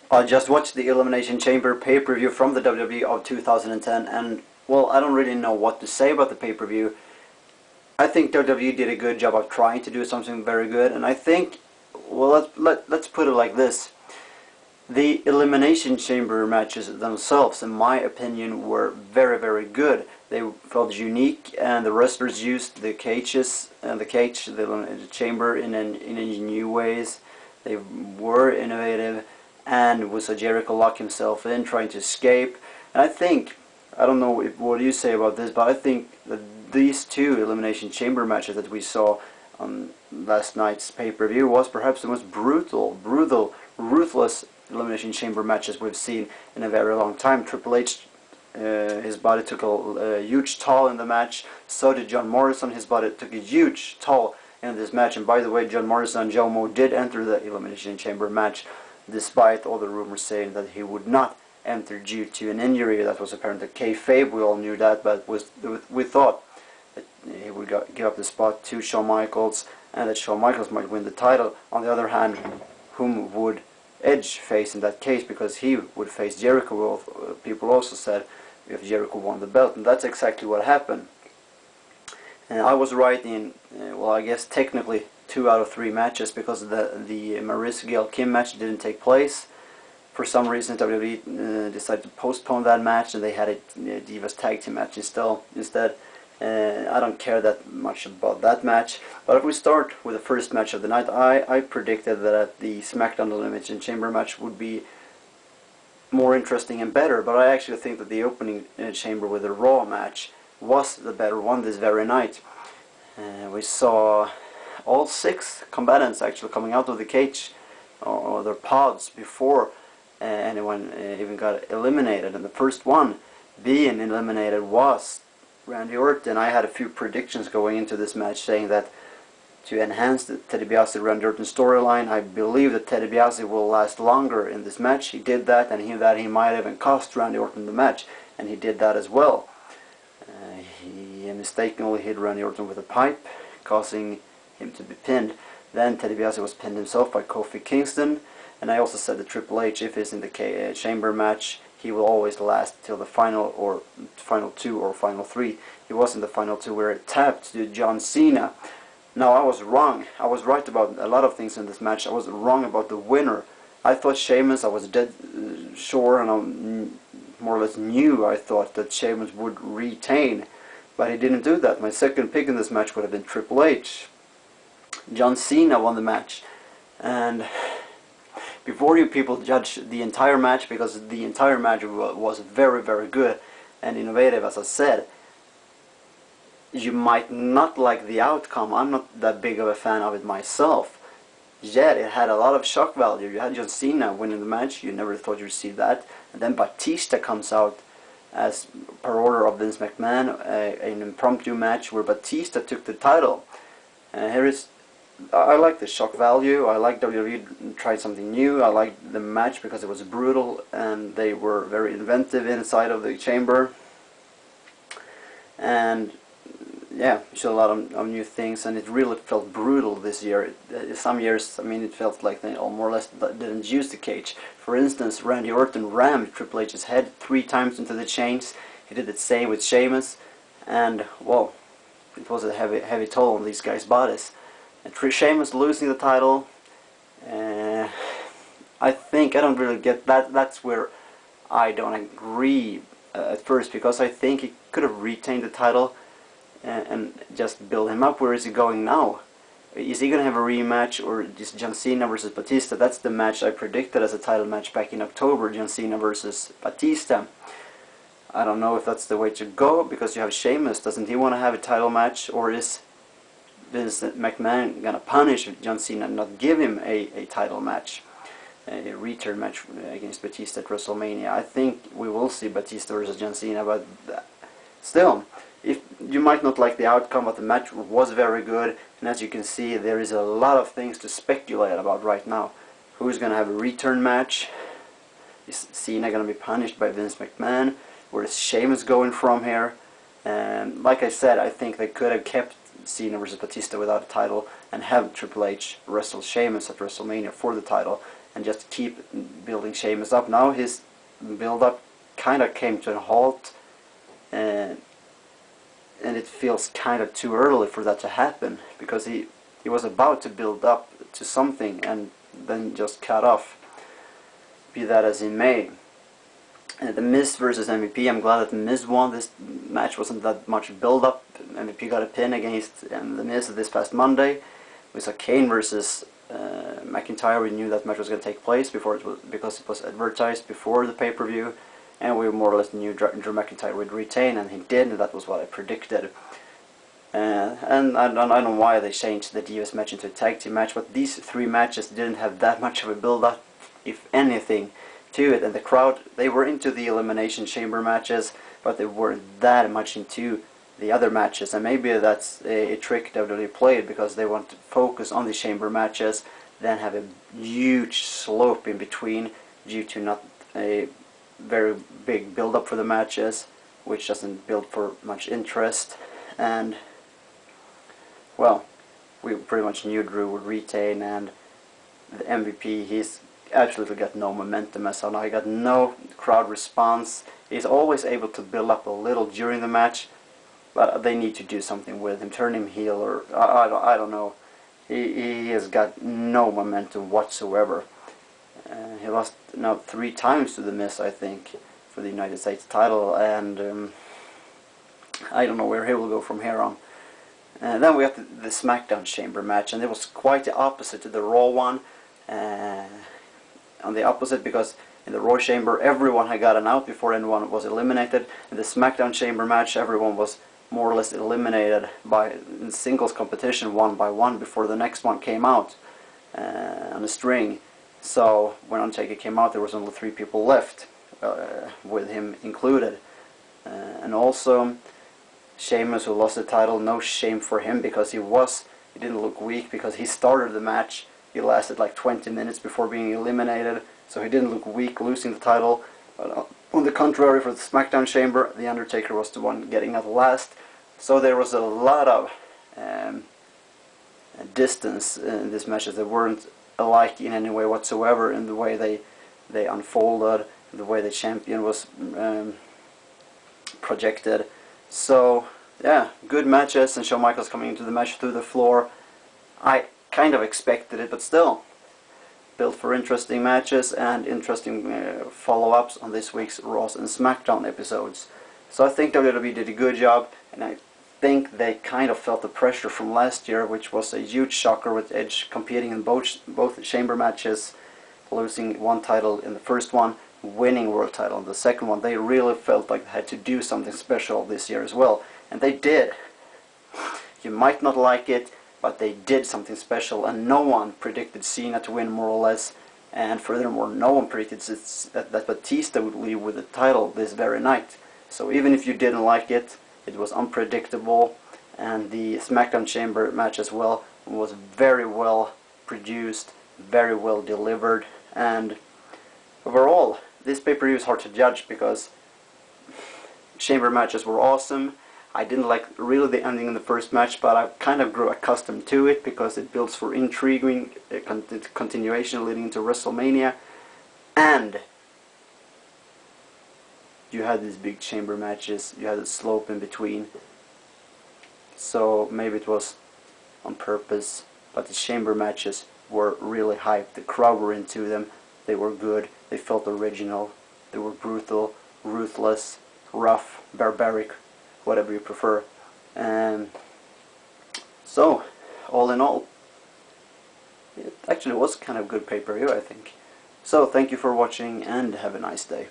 I just watched the Elimination Chamber pay-per-view from the WWE of 2010, and well, I don't really know what to say about the pay-per-view. I think WWE did a good job of trying to do something very good, and I think, well, let's put it like this. The Elimination Chamber matches themselves, in my opinion, were very, very good. They felt unique, and the wrestlers used the cages and the chamber in new ways. They were innovative, and we saw Jericho lock himself in, trying to escape. And I think, I don't know what you say about this, but I think that these two Elimination Chamber matches that we saw on last night's pay-per-view was perhaps the most brutal, ruthless Elimination Chamber matches we've seen in a very long time. Triple H, his body took a huge toll in the match. So did John Morrison. His body took a huge toll in this match. And by the way, John Morrison and Joe Mo did enter the Elimination Chamber match, despite all the rumors saying that he would not enter due to an injury that was apparently kayfabe. We all knew that, but we thought that he would give up the spot to Shawn Michaels, and that Shawn Michaels might win the title. On the other hand, whom would Edge face in that case? Because he would face Jericho. Well, people also said if Jericho won the belt, and that's exactly what happened. And I was right in, well, I guess technically 2 out of 3 matches, because the Maryse Gail Kim match didn't take place. For some reason, WWE decided to postpone that match, and they had a Divas Tag Team match instead. I don't care that much about that match. But if we start with the first match of the night, I predicted that the SmackDown Elimination Chamber match would be more interesting and better. But I actually think that the opening chamber with the Raw match was the better one this very night. We saw all 6 combatants actually coming out of the cage or their pods before anyone even got eliminated. And the first one being eliminated was Randy Orton. I had a few predictions going into this match, saying that to enhance the Ted DiBiase Randy Orton storyline, I believe that Ted DiBiase will last longer in this match. He did that, and he might even cost Randy Orton the match, and he did that as well. He mistakenly hit Randy Orton with a pipe, causing him to be pinned. Then Ted DiBiase was pinned himself by Kofi Kingston, and I also said that Triple H, if he's in the chamber match, he will always last till the final 2 or final 3. He was in the final 2 where it tapped to John Cena. Now, I was wrong. I was right about a lot of things in this match. I was wrong about the winner. I thought Sheamus, I was dead sure, and I more or less knew, I thought that Sheamus would retain. But he didn't do that. My second pick in this match would have been Triple H. John Cena won the match. And before you people judge the entire match, because the entire match was very, very good and innovative, as I said, you might not like the outcome. I'm not that big of a fan of it myself. Yet it had a lot of shock value. You had John Cena winning the match. You never thought you'd see that. And then Batista comes out as per order of Vince McMahon, an impromptu match where Batista took the title. I like the shock value. I like WWE tried something new. I liked the match because it was brutal, and they were very inventive inside of the chamber. And yeah, showed a lot of new things, and it really felt brutal this year. Some years, I mean, it felt like they all more or less didn't use the cage. For instance, Randy Orton rammed Triple H's head 3 times into the chains. He did the same with Sheamus, and well, it was a heavy toll on these guys' bodies. And Sheamus losing the title, I don't really get that. That's where I don't agree at first, because I think he could have retained the title and just build him up. Where is he going now? Is he going to have a rematch, or just John Cena versus Batista? That's the match I predicted as a title match back in October, John Cena versus Batista. I don't know if that's the way to go, because you have Sheamus. Doesn't he want to have a title match, or is Vince McMahon going to punish John Cena and not give him a title match, a return match against Batista at WrestleMania? I think we will see Batista versus John Cena, but still, if you might not like the outcome, but the match was very good, and as you can see, there is a lot of things to speculate about right now. Who's going to have a return match? Is Cena going to be punished by Vince McMahon? Where is Sheamus going from here? And like I said, I think they could have kept Cena versus Batista without a title and have Triple H wrestle Sheamus at WrestleMania for the title, and just keep building Sheamus up. Now his build-up kind of came to a halt, and it feels kind of too early for that to happen, because he was about to build up to something and then just cut off. Be that as it may. The Miz versus MVP, I'm glad that the Miz won. This match wasn't that much build-up. MVP got a pin against the Miz this past Monday. We saw Kane versus McIntyre. We knew that match was going to take place because it was advertised before the pay-per-view, and we more or less knew Drew McIntyre would retain, and he did, and that was what I predicted. And I don't know why they changed the Divas match into a tag team match, but these three matches didn't have that much of a build-up, if anything, to it. And the crowd, they were into the Elimination Chamber matches, but they weren't that much into the other matches. And maybe that's a trick WWE played, because they want to focus on the Chamber matches, then have a huge slope in between due to not a very big build-up for the matches, which doesn't build for much interest. And well, we pretty much knew Drew would retain, and the MVP, he's absolutely got no momentum as of now. He got no crowd response. He's always able to build up a little during the match, but they need to do something with him, turn him heel, or I don't know. He has got no momentum whatsoever. He lost now 3 times to the Miz, I think, for the United States title, and I don't know where he will go from here on. Then we got the SmackDown Chamber match, and it was quite the opposite to the Raw one. On the opposite, because in the Raw Chamber everyone had gotten out before anyone was eliminated. In the SmackDown Chamber match, everyone was more or less eliminated in singles competition, one by one, before the next one came out on a string. So when Undertaker came out, there was only 3 people left, with him included. And also Sheamus, who lost the title, no shame for him, because he didn't look weak, because he started the match. He lasted like 20 minutes before being eliminated, so he didn't look weak losing the title. But on the contrary, for the SmackDown Chamber, the Undertaker was the one getting out last. So there was a lot of distance in these matches. They weren't alike in any way whatsoever in the way they unfolded, the way the champion was projected. So yeah, good matches, and Shawn Michaels coming into the match through the floor. I kind of expected it, but still, built for interesting matches and interesting follow-ups on this week's Raw and SmackDown episodes. So I think WWE did a good job, and I think they kind of felt the pressure from last year, which was a huge shocker, with Edge competing in both Chamber matches, losing one title in the first one, winning world title in the second one. They really felt like they had to do something special this year as well, and they did. You might not like it, but they did something special, and no one predicted Cena to win, more or less, and furthermore no one predicted that Batista would leave with the title this very night. So even if you didn't like it, it was unpredictable, and the SmackDown Chamber match as well was very well produced, very well delivered, and overall this pay-per-view is hard to judge, because Chamber matches were awesome. I didn't like really the ending in the first match, but I kind of grew accustomed to it, because it builds for intriguing continuation leading into WrestleMania, and you had these big Chamber matches, you had a slope in between, so maybe it was on purpose, but the Chamber matches were really hyped. The crowd were into them, they were good, they felt original, they were brutal, ruthless, rough, barbaric, whatever you prefer. So, all in all, it actually was kind of good pay-per-view, I think. So, thank you for watching, and have a nice day.